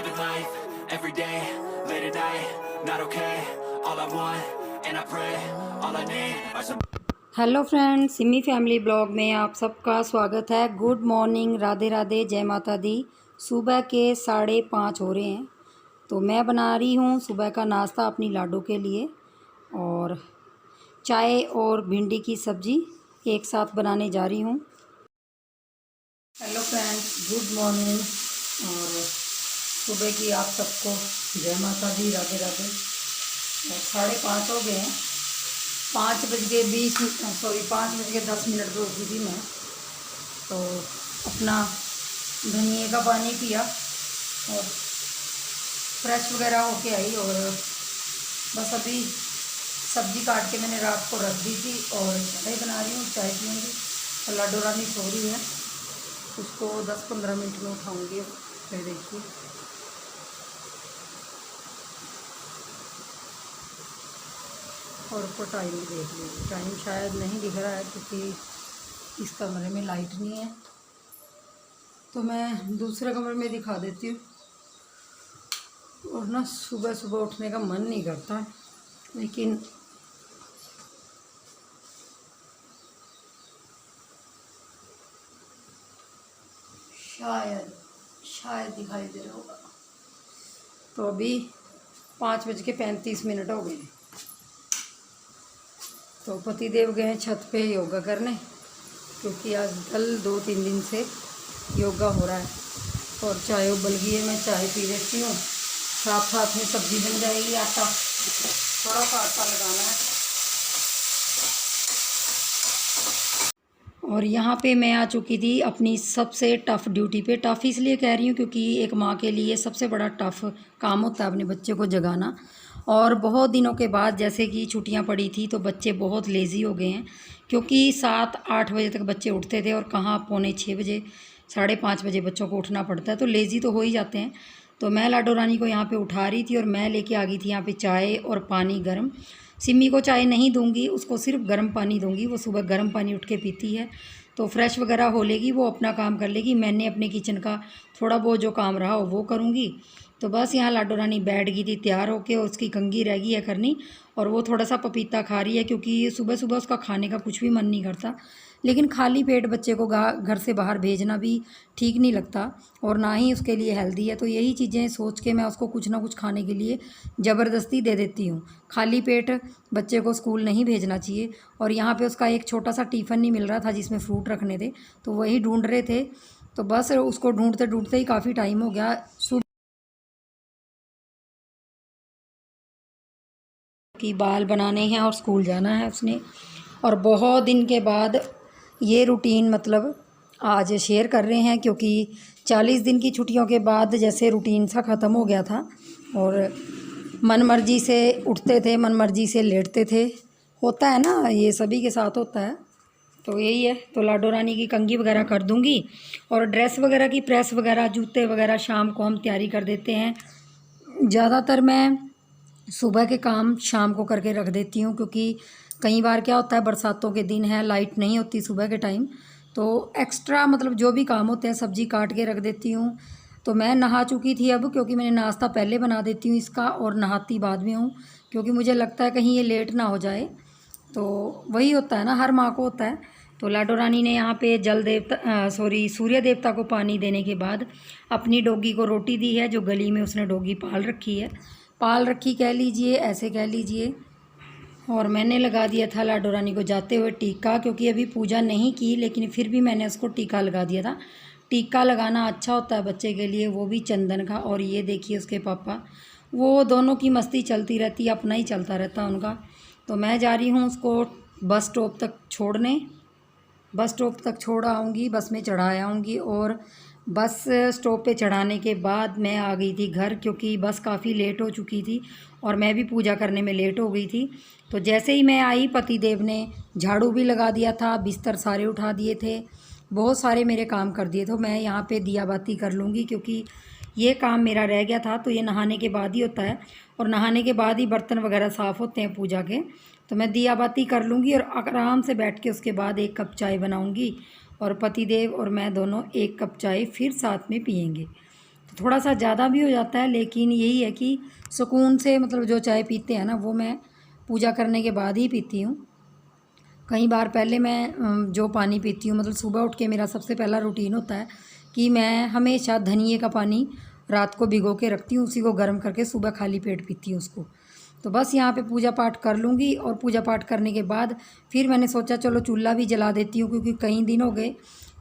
living life, every day, late at night, not okay. All I want, and I pray, all I need are some. Hello friends, Simi family blog में आप सबका स्वागत है। Good morning, Radhe Radhe, जय माता दी। सुबह के 5:30 हो रहे हैं, तो मैं बना रही हूँ सुबह का नाश्ता अपनी लाडो के लिए, और चाय और भिंडी की सब्ज़ी एक साथ बनाने जा रही हूँ। हेलो फ्रेंड्स, गुड मॉर्निंग, और सुबह की आप सबको जय माता दी, राधे राधे। और 5:30 हो गए हैं, 5:10 पर उठी थी मैं। तो अपना धनिए का पानी पिया और फ्रेश वगैरह होके आई, और बस अभी सब्ज़ी काट के मैंने रात को रख दी थी और चाय बना रही हूँ, चाय पीऊँगी। और लाडो रानी सो रही है, उसको 10-15 मिनट में उठाऊँगी। फिर देखिए, और उसको टाइम भी देख लीजिए। टाइम शायद नहीं दिख रहा है क्योंकि इस कमरे में लाइट नहीं है, तो मैं दूसरे कमरे में दिखा देती हूँ। और ना सुबह सुबह उठने का मन नहीं करता, लेकिन शायद दिखाई दे रहा होगा। तो अभी 5:35 हो गए। तो पतिदेव गए हैं छत पे योगा करने, क्योंकि आजकल 2-3 दिन से योगा हो रहा है। और चाय उबल गई है, मैं चाय पी लेती हूँ, साथ साथ में सब्ज़ी बन जाएगी। आटा, थोड़ा सा आटा लगाना है। और यहाँ पे मैं आ चुकी थी अपनी सबसे टफ़ ड्यूटी पे। टफ़ इसलिए कह रही हूँ क्योंकि एक माँ के लिए सबसे बड़ा टफ़ काम होता है अपने बच्चे को जगाना। और बहुत दिनों के बाद, जैसे कि छुट्टियाँ पड़ी थी, तो बच्चे बहुत लेज़ी हो गए हैं, क्योंकि 7-8 बजे तक बच्चे उठते थे और कहाँ पौने 6 बजे, 5:30 बजे बच्चों को उठना पड़ता है, तो लेज़ी तो हो ही जाते हैं। तो मैं लाडो रानी को यहाँ पे उठा रही थी और मैं लेके आ गई थी यहाँ पे चाय और पानी गर्म। सिमी को चाय नहीं दूंगी, उसको सिर्फ गर्म पानी दूंगी। वो सुबह गर्म पानी उठ के पीती है, तो फ्रेश वगैरह हो लेगी, वो अपना काम कर लेगी। मैंने अपने किचन का थोड़ा बहुत जो काम रहा हो वो करूँगी। तो बस यहाँ लाडो रानी बैठ गई थी तैयार होके, और उसकी कंघी रह गई है करनी, और वो थोड़ा सा पपीता खा रही है, क्योंकि सुबह सुबह उसका खाने का कुछ भी मन नहीं करता। लेकिन खाली पेट बच्चे को घर से बाहर भेजना भी ठीक नहीं लगता, और ना ही उसके लिए हेल्दी है। तो यही चीज़ें सोच के मैं उसको कुछ ना कुछ खाने के लिए ज़बरदस्ती दे देती हूँ। खाली पेट बच्चे को स्कूल नहीं भेजना चाहिए। और यहाँ पे उसका एक छोटा सा टिफ़िन नहीं मिल रहा था जिसमें फ्रूट रखने थे, तो वही ढूंढ रहे थे। तो बस उसको ढूंढते ढूंढते ही काफ़ी टाइम हो गया। की बाल बनाने हैं और स्कूल जाना है उसने। और बहुत दिन के बाद ये रूटीन मतलब आज शेयर कर रहे हैं, क्योंकि 40 दिन की छुट्टियों के बाद जैसे रूटीन सा ख़त्म हो गया था, और मन मर्जी से उठते थे, मन मर्जी से लेटते थे। होता है ना, ये सभी के साथ होता है। तो यही है। तो लाडो रानी की कंघी वगैरह कर दूंगी, और ड्रेस वगैरह की प्रेस वगैरह, जूते वगैरह शाम को हम तैयारी कर देते हैं। ज़्यादातर मैं सुबह के काम शाम को करके रख देती हूँ, क्योंकि कई बार क्या होता है, बरसातों के दिन है, लाइट नहीं होती सुबह के टाइम, तो एक्स्ट्रा मतलब जो भी काम होते हैं सब्ज़ी काट के रख देती हूँ। तो मैं नहा चुकी थी अब, क्योंकि मैंने नाश्ता पहले बना देती हूँ इसका, और नहाती बाद में हूँ, क्योंकि मुझे लगता है कहीं ये लेट ना हो जाए। तो वही होता है ना, हर माँ को होता है। तो लाडो रानी ने यहाँ पे सूर्य देवता को पानी देने के बाद अपनी डॉगी को रोटी दी है, जो गली में उसने डॉगी पाल रखी कह लीजिए, ऐसे कह लीजिए। और मैंने लगा दिया था लाडो रानी को जाते हुए टीका, क्योंकि अभी पूजा नहीं की, लेकिन फिर भी मैंने उसको टीका लगा दिया था। टीका लगाना अच्छा होता है बच्चे के लिए, वो भी चंदन का। और ये देखिए उसके पापा, वो दोनों की मस्ती चलती रहती है, अपना ही चलता रहता है उनका। तो मैं जा रही हूँ उसको बस स्टॉप तक छोड़ने। बस स्टॉप तक छोड़ आऊँगी, बस में चढ़ा आऊँगी, और बस स्टॉप पे चढ़ाने के बाद मैं आ गई थी घर, क्योंकि बस काफ़ी लेट हो चुकी थी और मैं भी पूजा करने में लेट हो गई थी। तो जैसे ही मैं आई, पतिदेव ने झाड़ू भी लगा दिया था, बिस्तर सारे उठा दिए थे, बहुत सारे मेरे काम कर दिए। तो मैं यहाँ पे दिया बाती कर लूँगी, क्योंकि ये काम मेरा रह गया था। तो ये नहाने के बाद ही होता है, और नहाने के बाद ही बर्तन वगैरह साफ़ होते हैं पूजा के। तो मैं दिया बाती कर लूँगी, और आराम से बैठ के उसके बाद 1 कप चाय बनाऊँगी, और पतिदेव और मैं दोनों 1 कप चाय फिर साथ में पियेंगे। थोड़ा सा ज़्यादा भी हो जाता है, लेकिन यही है कि सुकून से मतलब जो चाय पीते हैं ना, वो मैं पूजा करने के बाद ही पीती हूँ। कई बार पहले मैं जो पानी पीती हूँ, मतलब सुबह उठ के मेरा सबसे पहला रूटीन होता है कि मैं हमेशा धनिए का पानी रात को भिगो के रखती हूँ, उसी को गर्म करके सुबह खाली पेट पीती हूँ उसको। तो बस यहाँ पे पूजा पाठ कर लूँगी, और पूजा पाठ करने के बाद फिर मैंने सोचा चलो चूल्हा भी जला देती हूँ, क्योंकि कई दिन हो गए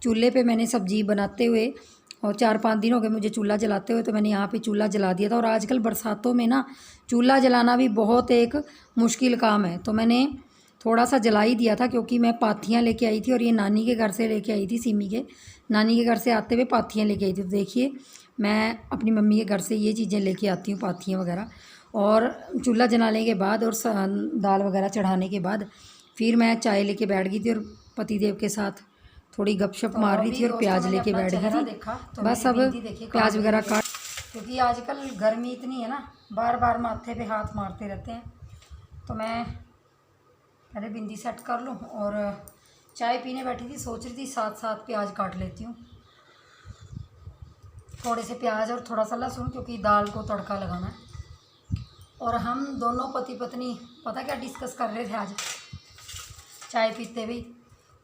चूल्हे पे मैंने सब्ज़ी बनाते हुए, और 4-5 दिन हो गए मुझे चूल्हा जलाते हुए। तो मैंने यहाँ पे चूल्हा जला दिया था। और आजकल बरसातों में ना चूल्हा जलाना भी बहुत एक मुश्किल काम है, तो मैंने थोड़ा सा जला ही दिया था, क्योंकि मैं पाथियाँ लेके आई थी, और ये नानी के घर से लेके आई थी, सिमी के नानी के घर से आते हुए पाथियाँ लेके आई थी। तो देखिए मैं अपनी मम्मी के घर से ये चीज़ें लेके आती हूँ, पाथियाँ वगैरह। और चूल्हा जलाने के बाद और दाल वगैरह चढ़ाने के बाद फिर मैं चाय लेके बैठ गई थी, और पतिदेव के साथ थोड़ी गपशप मार रही थी, और प्याज लेके बैठ गई थी। तो बस अब प्याज वगैरह काट, क्योंकि आजकल गर्मी इतनी है ना, बार बार माथे पे हाथ मारते रहते हैं। तो मैं पहले बिंदी सेट कर लूँ, और चाय पीने बैठी थी, सोच रही थी साथ साथ प्याज काट लेती हूँ, थोड़े से प्याज और थोड़ा सा लहसुन, क्योंकि दाल को तड़का लगाना है। और हम दोनों पति पत्नी पता क्या डिस्कस कर रहे थे आज चाय पीते हुए।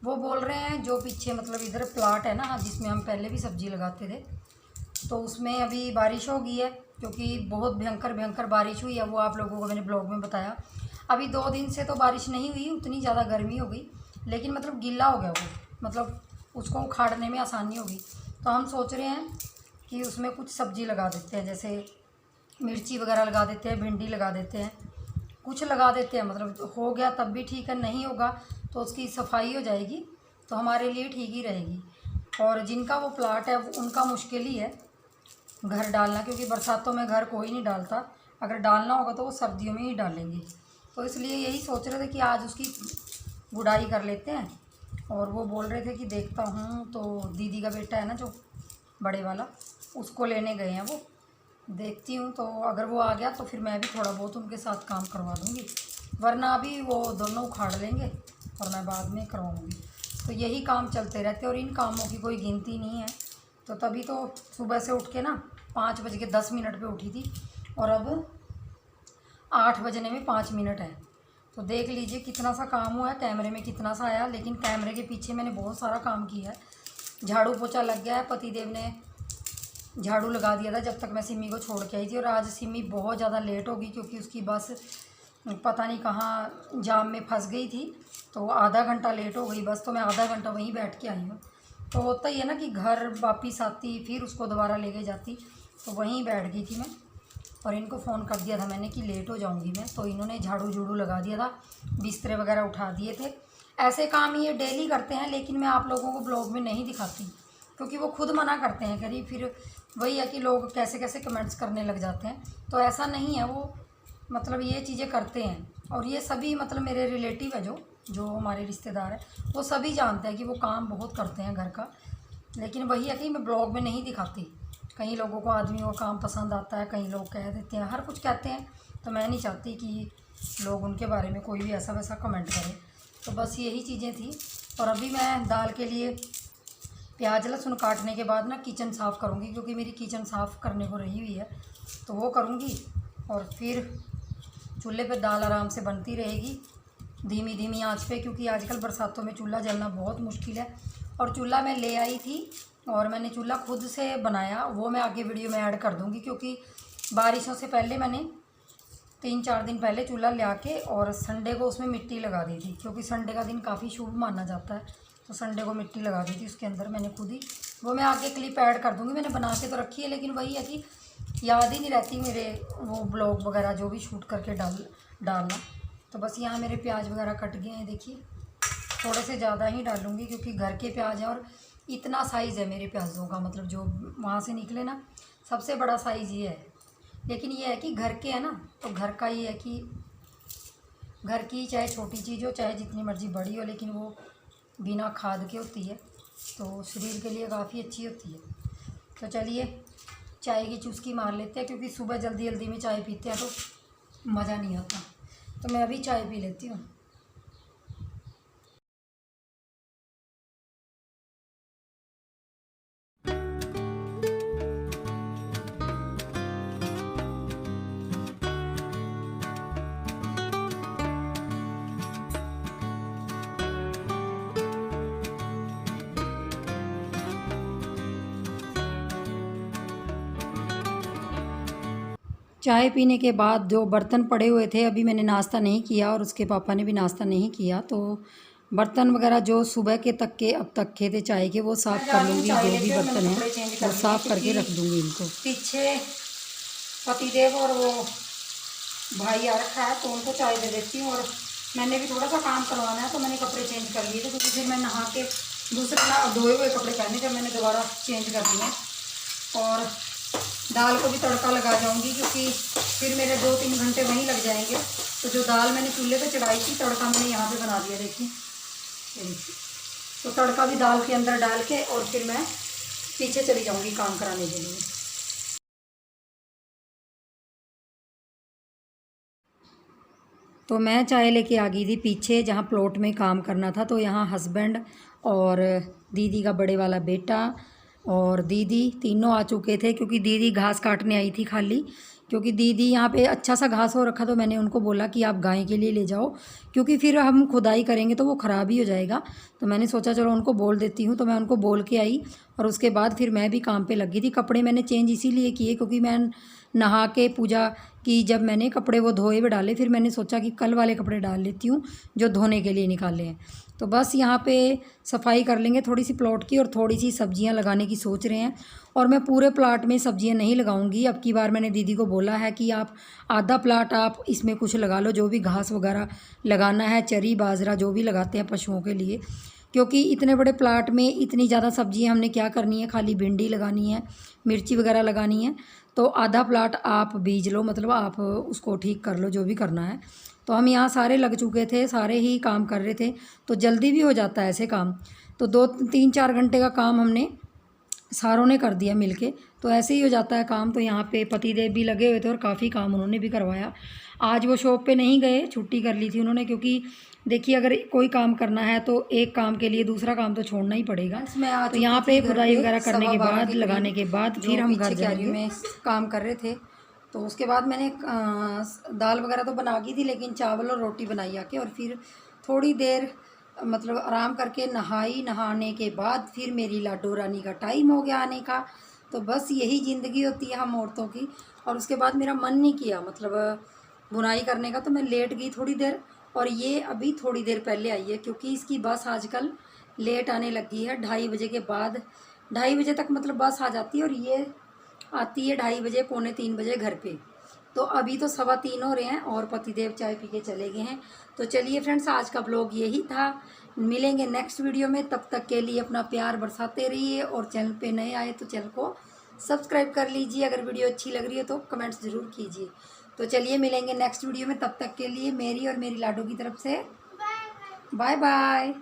वो बोल रहे हैं जो पीछे मतलब इधर प्लाट है ना, जिसमें हम पहले भी सब्ज़ी लगाते थे, तो उसमें अभी बारिश हो गई है, क्योंकि बहुत भयंकर भयंकर बारिश हुई है। वो आप लोगों को मैंने ब्लॉग में बताया। अभी 2 दिन से तो बारिश नहीं हुई, उतनी ज़्यादा गर्मी हो गई, लेकिन मतलब गीला हो गया वो, मतलब उसको उखाड़ने में आसानी होगी। तो हम सोच रहे हैं कि उसमें कुछ सब्ज़ी लगा देते हैं, जैसे मिर्ची वगैरह लगा देते हैं, भिंडी लगा देते हैं, कुछ लगा देते हैं। मतलब हो गया तब भी ठीक है, नहीं होगा तो उसकी सफाई हो जाएगी, तो हमारे लिए ठीक ही रहेगी। और जिनका वो प्लाट है उनका मुश्किल ही है घर डालना, क्योंकि बरसातों में घर कोई नहीं डालता। अगर डालना होगा तो वो सर्दियों में ही डालेंगे। तो इसलिए यही सोच रहे थे कि आज उसकी गुड़ाई कर लेते हैं। और वो बोल रहे थे कि देखता हूँ, तो दीदी का बेटा है ना जो बड़े वाला, उसको लेने गए हैं वो, देखती हूँ। तो अगर वो आ गया तो फिर मैं भी थोड़ा बहुत उनके साथ काम करवा दूँगी, वरना अभी वो दोनों उखाड़ लेंगे और मैं बाद में करवाऊँगी। तो यही काम चलते रहते हैं, और इन कामों की कोई गिनती नहीं है। तो तभी तो सुबह से उठ के ना 5:10 पे उठी थी, और अब 8 बजने में 5 मिनट है। तो देख लीजिए कितना सा काम हुआ है, कैमरे में कितना सा आया, लेकिन कैमरे के पीछे मैंने बहुत सारा काम किया है। झाड़ू पोछा लग गया है, पतिदेव ने झाड़ू लगा दिया था जब तक मैं सिमी को छोड़ के आई थी। और आज सिमी बहुत ज़्यादा लेट होगी, क्योंकि उसकी बस पता नहीं कहाँ जाम में फंस गई थी, तो आधा घंटा लेट हो गई बस। तो मैं आधा घंटा वहीं बैठ के आई हूँ। तो होता ही है ना कि घर वापिस आती फिर उसको दोबारा लेके जाती, तो वहीं बैठ गई थी मैं। और इनको फ़ोन कर दिया था मैंने कि लेट हो जाऊंगी मैं, तो इन्होंने झाड़ू झूड़ू लगा दिया था, बिस्तरे वगैरह उठा दिए थे। ऐसे काम ये डेली करते हैं, लेकिन मैं आप लोगों को ब्लॉग में नहीं दिखाती, क्योंकि वो खुद मना करते हैं करीब। फिर वही है कि लोग कैसे कैसे कमेंट्स करने लग जाते हैं। तो ऐसा नहीं है, वो मतलब ये चीज़ें करते हैं। और ये सभी मतलब मेरे रिलेटिव है जो हमारे रिश्तेदार हैं, वो सभी जानते हैं कि वो काम बहुत करते हैं घर का। लेकिन वही है कि मैं ब्लॉग में नहीं दिखाती। कई लोगों को आदमियों का काम पसंद आता है, कई लोग कह देते हैं, हर कुछ कहते हैं, तो मैं नहीं चाहती कि लोग उनके बारे में कोई भी ऐसा वैसा कमेंट करे। तो बस यही चीज़ें थी। और अभी मैं दाल के लिए प्याज लहसुन काटने के बाद ना किचन साफ़ करूँगी, क्योंकि मेरी किचन साफ़ करने को रही हुई है, तो वो करूँगी। और फिर चूल्हे पे दाल आराम से बनती रहेगी धीमी धीमी आंच पे, क्योंकि आजकल बरसातों में चूल्हा जलना बहुत मुश्किल है। और चूल्हा मैं ले आई थी, और मैंने चूल्हा खुद से बनाया, वो मैं आगे वीडियो में ऐड कर दूँगी। क्योंकि बारिशों से पहले मैंने 3-4 दिन पहले चूल्हा ले आके और संडे को उसमें मिट्टी लगा दी थी, क्योंकि संडे का दिन काफ़ी शुभ माना जाता है। तो संडे को मिट्टी लगा दी थी उसके अंदर मैंने खुद ही। वो मैं आगे क्लिप ऐड कर दूँगी, मैंने बना के तो रखी है, लेकिन वही है कि याद ही नहीं रहती मेरे वो ब्लॉग वगैरह जो भी शूट करके डालना। तो बस यहाँ मेरे प्याज वगैरह कट गए हैं, देखिए थोड़े से ज़्यादा ही डालूँगी, क्योंकि घर के प्याज हैं। और इतना साइज़ है मेरे प्याज़ों का, मतलब जो वहाँ से निकले ना, सबसे बड़ा साइज़ ये है। लेकिन ये है कि घर के है ना, तो घर का ये है कि घर की चाहे छोटी चीज़ हो चाहे जितनी मर्ज़ी बड़ी हो, लेकिन वो बिना खाद के होती है, तो शरीर के लिए काफ़ी अच्छी होती है। तो चलिए चाय की चुस्की मार लेते हैं, क्योंकि सुबह जल्दी जल्दी में चाय पीते हैं तो मज़ा नहीं आता। तो मैं अभी चाय पी लेती हूँ। चाय पीने के बाद जो बर्तन पड़े हुए थे, अभी मैंने नाश्ता नहीं किया और उसके पापा ने भी नाश्ता नहीं किया, तो बर्तन वगैरह जो सुबह के तक के अब तक के थे चाय के, वो साफ़ कर लूँगी। जो भी बर्तन हैं वो साफ़ करके रख दूँगी इनको। पीछे पतिदेव और वो भाई आ रखा है, तो उनको चाय दे देती हूँ। और मैंने भी थोड़ा सा काम करवाना है, तो मैंने कपड़े चेंज कर लिए थे, क्योंकि फिर मैं नहा के दूसरे धोए हुए कपड़े पहने थे, मैंने दोबारा चेंज कर दिए। और दाल को भी तड़का लगा जाऊंगी, क्योंकि फिर मेरे 2-3 घंटे वहीं लग जाएंगे। तो जो दाल मैंने चूल्हे पे चढ़ाई थी, तड़का मैंने यहाँ पे बना दिया, देखिए। तो तड़का भी दाल के अंदर डाल के और फिर मैं पीछे चली जाऊंगी काम कराने के लिए। तो मैं चाय लेके आ गई थी पीछे, जहाँ प्लॉट में काम करना था। तो यहाँ हस्बैंड और दीदी का बड़े वाला बेटा और दीदी तीनों आ चुके थे, क्योंकि दीदी घास काटने आई थी खाली। क्योंकि दीदी यहाँ पे अच्छा सा घास हो रखा, तो मैंने उनको बोला कि आप गाय के लिए ले जाओ, क्योंकि फिर हम खुदाई करेंगे तो वो ख़राब ही हो जाएगा। तो मैंने सोचा चलो उनको बोल देती हूँ। तो मैं उनको बोल के आई और उसके बाद फिर मैं भी काम पे लगी थी। कपड़े मैंने चेंज इसीलिए किए क्योंकि मैं नहा के पूजा की, जब मैंने कपड़े वो धोए हुए डाले, फिर मैंने सोचा कि कल वाले कपड़े डाल लेती हूँ जो धोने के लिए निकाले हैं। तो बस यहाँ पे सफाई कर लेंगे थोड़ी सी प्लॉट की, और थोड़ी सी सब्जियाँ लगाने की सोच रहे हैं। और मैं पूरे प्लाट में सब्जियाँ नहीं लगाऊंगी। अब की बार मैंने दीदी को बोला है कि आप आधा प्लाट आप इसमें कुछ लगा लो, जो भी घास वगैरह लगाना है, चरी बाजरा जो भी लगाते हैं पशुओं के लिए, क्योंकि इतने बड़े प्लाट में इतनी ज़्यादा सब्जियां हमने क्या करनी है, खाली भिंडी लगानी है, मिर्ची वगैरह लगानी है। तो आधा प्लाट आप बीज लो, मतलब आप उसको ठीक कर लो, जो भी करना है। तो हम यहाँ सारे लग चुके थे, सारे ही काम कर रहे थे, तो जल्दी भी हो जाता है ऐसे काम। तो 2-3-4 घंटे का काम हमने सारों ने कर दिया मिलके, तो ऐसे ही हो जाता है काम। तो यहाँ पे पतिदेव भी लगे हुए थे और काफ़ी काम उन्होंने भी करवाया। आज वो शॉप पे नहीं गए, छुट्टी कर ली थी उन्होंने, क्योंकि देखिए अगर कोई काम करना है तो एक काम के लिए दूसरा काम तो छोड़ना ही पड़ेगा। तो यहाँ पे खुदाई वगैरह करने के बाद, लगाने के बाद फिर हम घर जाएंगे। में काम कर रहे थे, तो उसके बाद मैंने दाल वगैरह तो बना गई थी, लेकिन चावल और रोटी बनाई आके, और फिर थोड़ी देर मतलब आराम करके नहाने के बाद फिर मेरी लाडो रानी का टाइम हो गया आने का। तो बस यही ज़िंदगी होती है हम औरतों की। और उसके बाद मेरा मन नहीं किया मतलब बुनाई करने का, तो मैं लेट गई थोड़ी देर। और ये अभी थोड़ी देर पहले आई है, क्योंकि इसकी बस आजकल लेट आने लगी है। 2:30 बजे के बाद, 2:30 बजे तक मतलब बस आ जाती है, और ये आती है 2:30 बजे, 2:45 बजे घर पे। तो अभी तो 3:15 हो रहे हैं और पतिदेव चाय पी के चले गए हैं। तो चलिए फ्रेंड्स, आज का ब्लॉग यही था। मिलेंगे नेक्स्ट वीडियो में, तब तक के लिए अपना प्यार बरसाते रहिए। और चैनल पे नए आए तो चैनल को सब्सक्राइब कर लीजिए। अगर वीडियो अच्छी लग रही है तो कमेंट्स ज़रूर कीजिए। तो चलिए मिलेंगे नेक्स्ट वीडियो में, तब तक के लिए मेरी और मेरी लाडो की तरफ से बाय बाय।